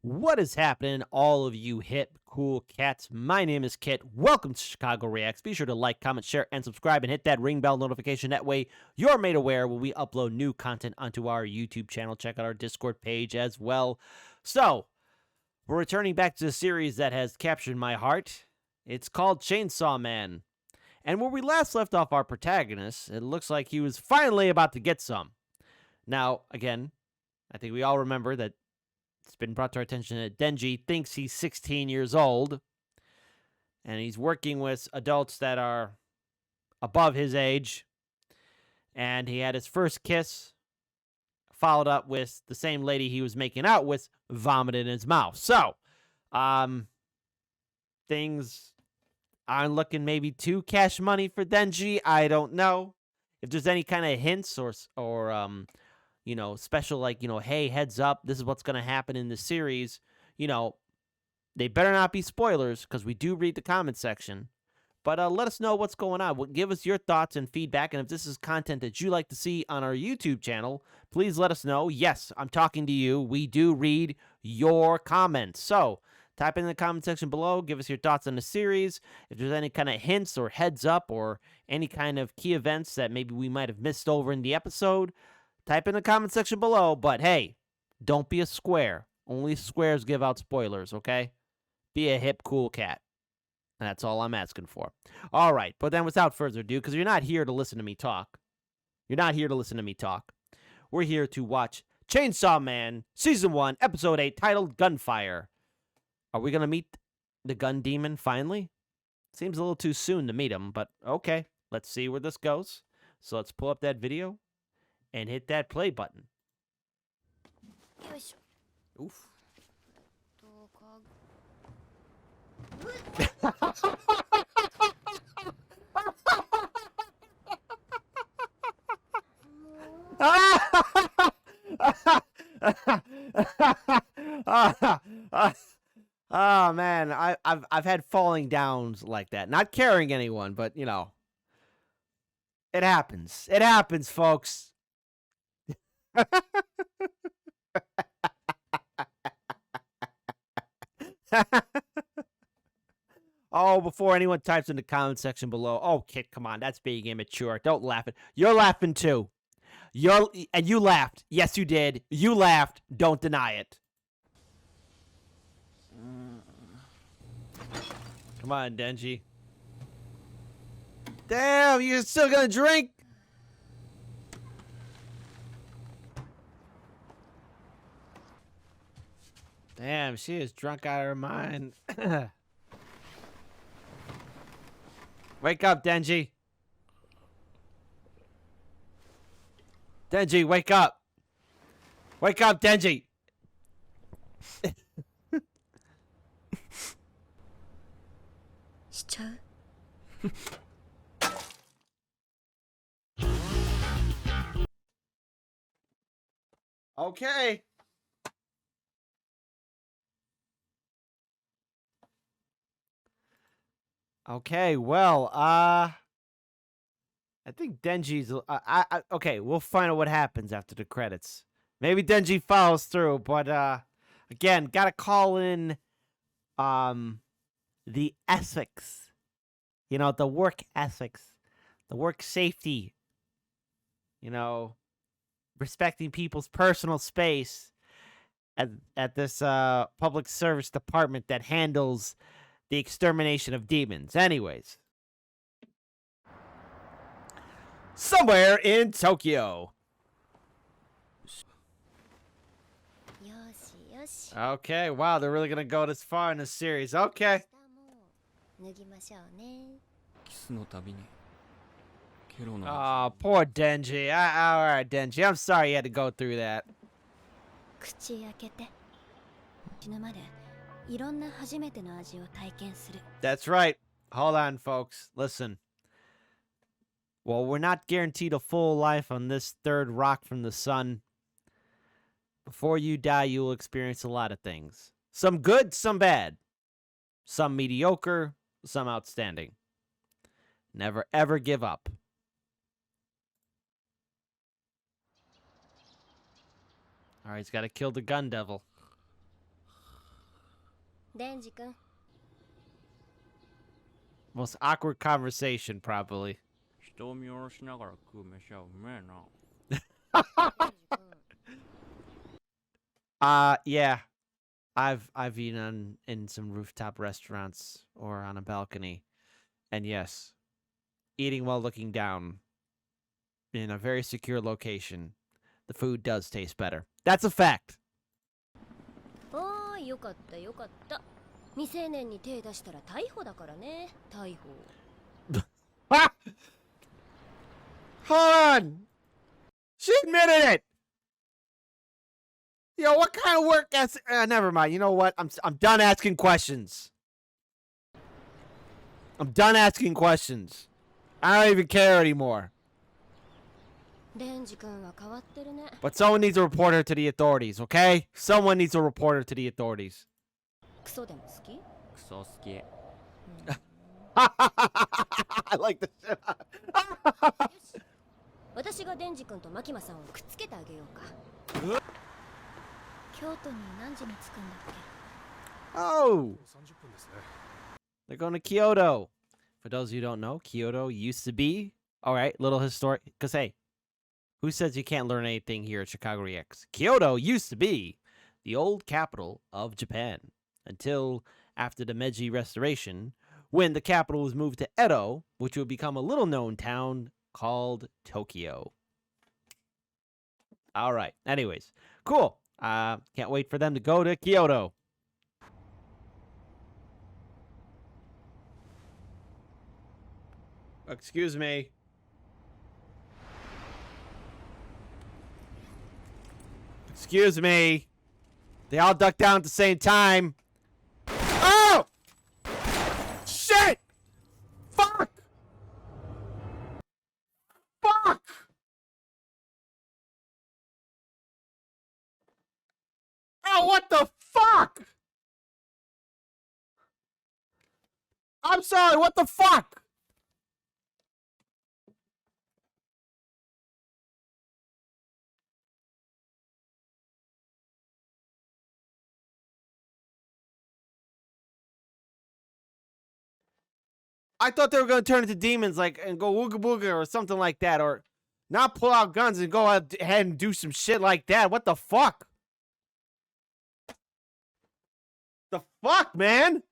What is happening, all of you hip, cool cats? My name is Kit. Welcome to Chicago Reacts. Be sure to like, comment, share, and subscribe, and hit that ring bell notification. That way, you're made aware when we upload new content onto our YouTube channel. Check out our Discord page as well. So, we're returning back to a series that has captured my heart. It's called Chainsaw Man. And where we last left off our protagonist, it looks like he was finally about to get some. Now, again, I think we all remember that it's been brought to our attention that Denji thinks he's 16 years old, and he's working with adults that are above his age, and he had his first kiss followed up with the same lady he was making out with vomit in his mouth. So, things aren't looking maybe too cash money for Denji. I don't know. If there's any kind of hints or you know, special, like, you know, hey, heads up, this is what's going to happen in the series, you know, they better not be spoilers because we do read the comment section. But let us know what's going on. Give us your thoughts and feedback. And if this is content that you like to see on our YouTube channel, please let us know. Yes, I'm talking to you. We do read your comments. So type in the comment section below. Give us your thoughts on the series. If there's any kind of hints or heads up or any kind of key events that maybe we might have missed over in the episode, type in the comment section below, but hey, don't be a square. Only squares give out spoilers, okay? Be a hip, cool cat. And that's all I'm asking for. All right, but then without further ado, because you're not here to listen to me talk. You're not here to listen to me talk. We're here to watch Chainsaw Man, Season 1, Episode 8, titled Gunfire. Are we going to meet the gun demon finally? Seems a little too soon to meet him, but okay. Let's see where this goes. So let's pull up that video and hit that play button. Oof. Oh man, I've had falling downs like that. Not carrying anyone, but you know, it happens. It happens, folks. Oh, before anyone types in the comment section below, oh, Kit, come on, that's being immature. Don't laugh at. You're laughing too. And you laughed. Yes, you did. You laughed. Don't deny it. Come on, Denji. Damn, you're still gonna drink? Damn, she is drunk out of her mind. Wake up, Denji. Denji, wake up. Wake up, Denji. Okay. Okay, well, I think Denji's, okay, we'll find out what happens after the credits. Maybe Denji follows through, but, again, gotta call in, the ethics. You know, the work ethics. The work safety. You know, respecting people's personal space at this, public service department that handles the extermination of demons. Anyways. Somewhere in Tokyo. Okay, wow, they're really gonna go this far in this series. Okay. Oh, poor Denji. Alright, Denji. I'm sorry you had to go through that. That's right. Hold on, folks. Listen. Well, we're not guaranteed a full life on this third rock from the sun. Before you die, you will experience a lot of things. Some good, some bad. Some mediocre, some outstanding. Never, ever give up. All right, he's got to kill the gun devil. デンジ君 Most awkward conversation, probably. 人を見下ろしながら食う飯はうめえな。Yeah. I've eaten in some rooftop restaurants or on a balcony. And yes, eating while looking down in a very secure location, the food does taste better. That's a fact. おーいよかったよかった未成年に手出したら逮捕だからね逮捕 Ah! Hold on! She admitted it! Yo, what kind of work as never mind. You know what? I'm done asking questions. I'm done asking questions. I don't even care anymore. デンジ君は変わってるね But someone needs to report her to the authorities, okay? Someone needs to report her to the authorities. クソでも好きクソ好き。 I like this. 私がデンジ君とマキマさんをくっつけてあげようか京都に何時に着くんだっけ Oh! They're going to Kyoto. For those of you who don't know, Kyoto used to be, all right, little historic, because hey, who says you can't learn anything here at Chicago Reacts? Kyoto used to be the old capital of Japan until after the Meiji Restoration, when the capital was moved to Edo, which would become a little known town called Tokyo. All right. Anyways, cool. Can't wait for them to go to Kyoto. Excuse me. Excuse me. They all ducked down at the same time. Oh! Shit! Fuck! Fuck! Oh, what the fuck? I'm sorry, what the fuck? I thought they were going to turn into demons, like, and go wooga booga or something like that, or not pull out guns and go ahead and do some shit like that. What the fuck? The fuck, man?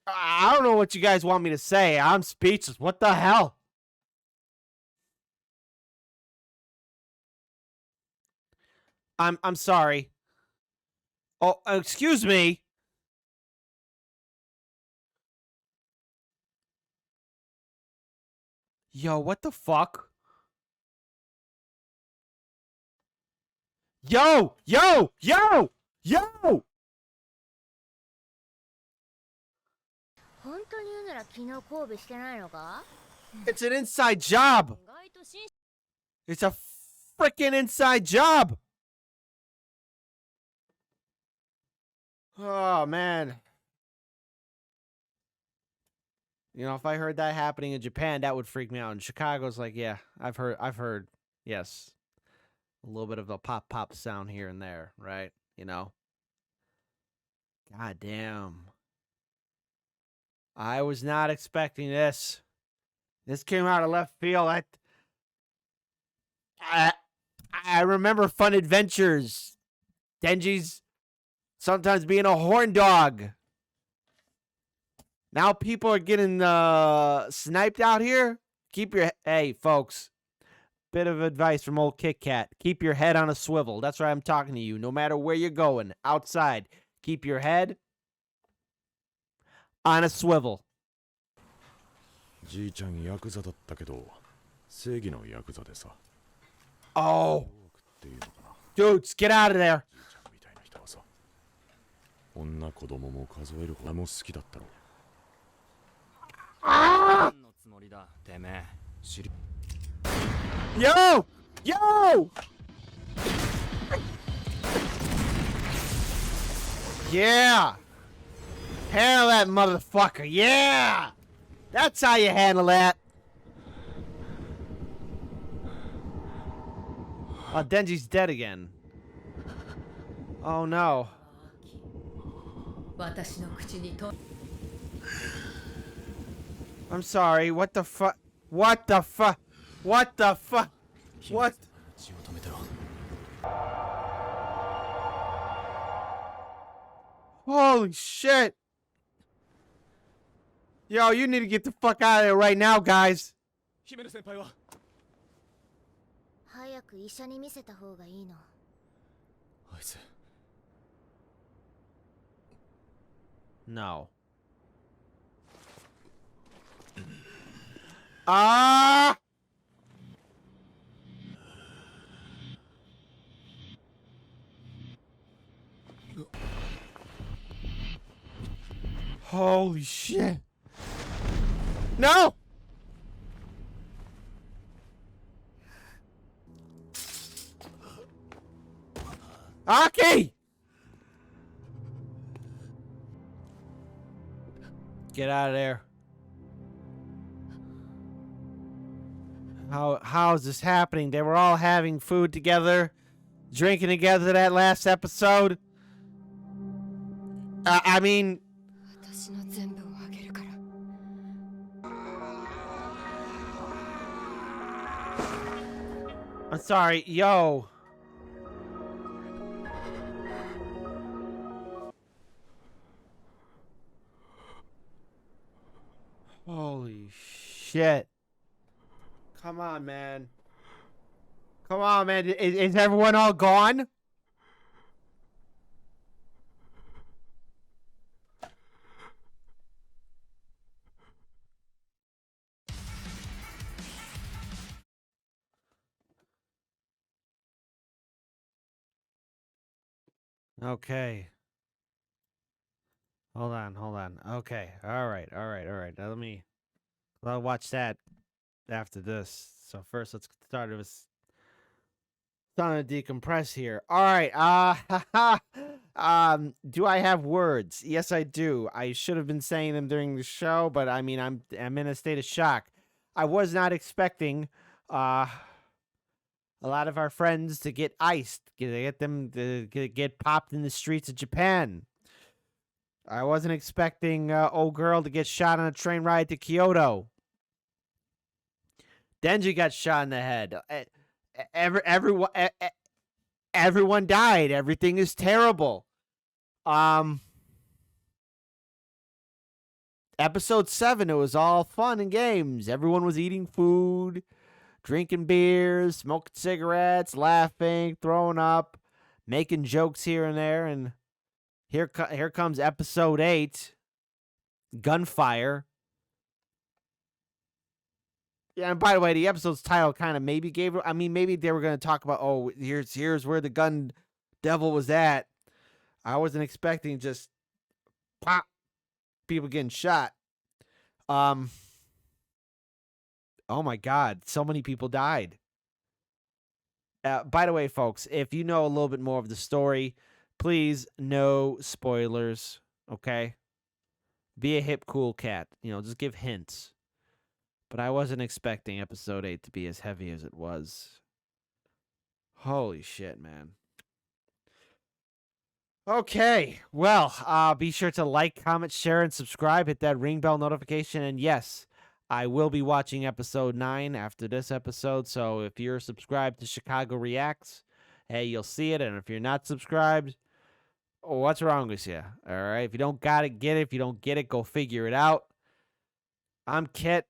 I don't know what you guys want me to say. I'm speechless. What the hell? I'm sorry. Oh, excuse me. Yo, what the fuck? Yo! Yo! Yo! Yo! 本当に言うなら昨日交尾してないのか It's an inside job. 意外と紳士 It's a freaking inside job. Oh man. You know, if I heard that happening in Japan, that would freak me out. And Chicago's like, yeah, I've heard, yes. A little bit of a pop sound here and there, right? You know. God damn. I was not expecting this. This came out of left field. I remember Fun Adventures. Denji's sometimes being a horn dog. Now people are getting sniped out here. Hey, folks. Bit of advice from old Kit Kat. Keep your head on a swivel. That's why I'm talking to you. No matter where you're going, outside, keep your head on a swivel. じいちゃんヤクザだったけど正義のヤクザでさ Oh, っていうのかな dudes, get out of there. じいちゃんみたいな人はさ女子供も数えるほども好きだったろ 何のつもりだ、てめえ。知り Yo! Yo! Yeah! Handle that motherfucker! Yeah! That's how you handle that! Oh, Denji's dead again. Oh no. 私の口にと I'm sorry, what the fuck? What the fuck? What the fuck? What? 血を止めてろ。 Holy shit! Yo, you need to get the fuck out of there right now, guys. 姫野先輩は。早く医者に見せた方がいいの。あいつ。 No. Ah! Holy shit. No! Aki! Get out of there. How is this happening? They were all having food together, drinking together that last episode. I mean, 私の全部をあげるから。I'm sorry, yo. Holy shit. Come on, man. Come on, man. Is everyone all gone? Okay. Hold on. Okay. All right. Now I'll watch that after this. So first, let's get started with starting to decompress here. All right. Do I have words? Yes, I do. I should have been saying them during the show, but I mean, I'm in a state of shock. I was not expecting a lot of our friends to get iced, get them to get popped in the streets of Japan. I wasn't expecting old girl to get shot on a train ride to Kyoto. Denji got shot in the head. Everyone died. Everything is terrible. Episode 7, it was all fun and games. Everyone was eating food, drinking beers, smoking cigarettes, laughing, throwing up, making jokes here and there, and here comes episode 8, gunfire. Yeah, and by the way, the episode's title kind of maybe gave. I mean, maybe they were going to talk about, oh, here's where the gun devil was at. I wasn't expecting just pop, people getting shot. Oh my God, so many people died. By the way, folks, if you know a little bit more of the story, please, no spoilers, okay? Be a hip, cool cat. Just give hints. But I wasn't expecting episode 8 to be as heavy as it was. Holy shit, man. Okay, well, be sure to like, comment, share, and subscribe. Hit that ring bell notification. And yes, I will be watching episode 9 after this episode. So if you're subscribed to Chicago Reacts, hey, you'll see it. And if you're not subscribed, what's wrong with you? All right, if you don't got it, get it. If you don't get it, go figure it out. I'm Kit.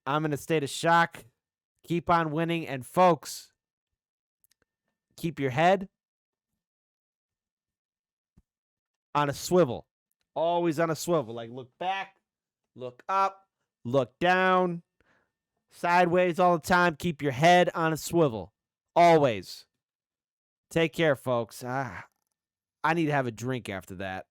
I'm in a state of shock. Keep on winning. And folks, keep your head on a swivel. Always on a swivel. Like, look back, look up, look down, sideways all the time. Keep your head on a swivel. Always. Take care, folks. I need to have a drink after that.